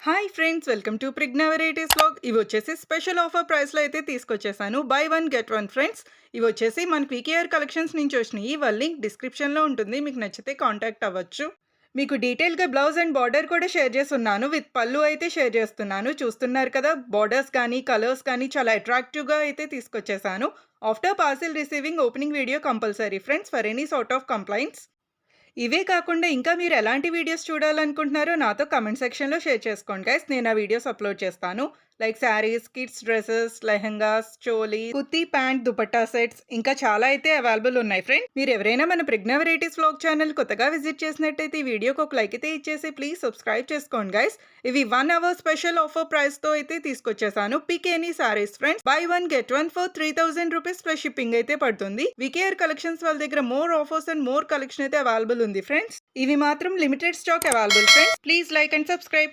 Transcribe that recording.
Hi friends, welcome to Prigna varieties vlog. ఇవి వచ్చేసి special offer ప్రైస్లో అయితే తీసుకొచ్చేసాను. Buy one get one friends. ఇవి వచ్చేసి మన పీకేఆర్ కలెక్షన్స్ నుంచి వచ్చినాయి. వాళ్ళ లింక్ డిస్క్రిప్షన్లో ఉంటుంది, మీకు నచ్చితే కాంటాక్ట్ అవ్వచ్చు. మీకు డీటెయిల్గా బ్లౌజ్ అండ్ బార్డర్ కూడా షేర్ చేస్తున్నాను. విత్ పళ్ళు అయితే షేర్ చేస్తున్నాను. చూస్తున్నారు కదా, బార్డర్స్ కానీ కలర్స్ కానీ చాలా అట్రాక్టివ్గా అయితే తీసుకొచ్చేసాను. After parcel receiving opening video compulsory friends for any sort of complaints. ఇవే కాకుండా ఇంకా మీరు ఎలాంటి వీడియోస్ చూడాలనుకుంటున్నారో నాతో కమెంట్ సెక్షన్లో షేర్ చేసుకోండి గైస్. నేను ఆ వీడియోస్ అప్లోడ్ చేస్తాను. Like saris, kids dresses, lehengas, choli, kurti, pant, dupatta sets ఇంకా చాలా అయితే అవైలబుల్ ఉన్నాయి ఫ్రెండ్. మీరు ఎవరైనా మన ప్రిజ్ఞా వెరైటీస్ వ్లాగ్ ఛానల్ కొత్తగా విజిట్ చేసినట్టయితే ఈ వీడియోకి ఒక లైక్ అయితే ఇచ్చేసి ప్లీజ్ సబ్స్క్రైబ్ చేసుకోండి గైస్. ఇవి 1 అవర్ స్పెషల్ ఆఫర్ ప్రైస్తో అయితే తీసుకొచ్చేసాను. Pick any saris friends, buy one get one for 3000 rupees plus shipping అయితే పడుతుంది. వికేఆర్ కలెక్షన్స్ వాళ్ళ దగ్గర more offers and more collection అయితే అవైలబుల్ ఉంది ఫ్రెండ్స్. ఇవి మాత్రం limited stock available friends. Please like and subscribe.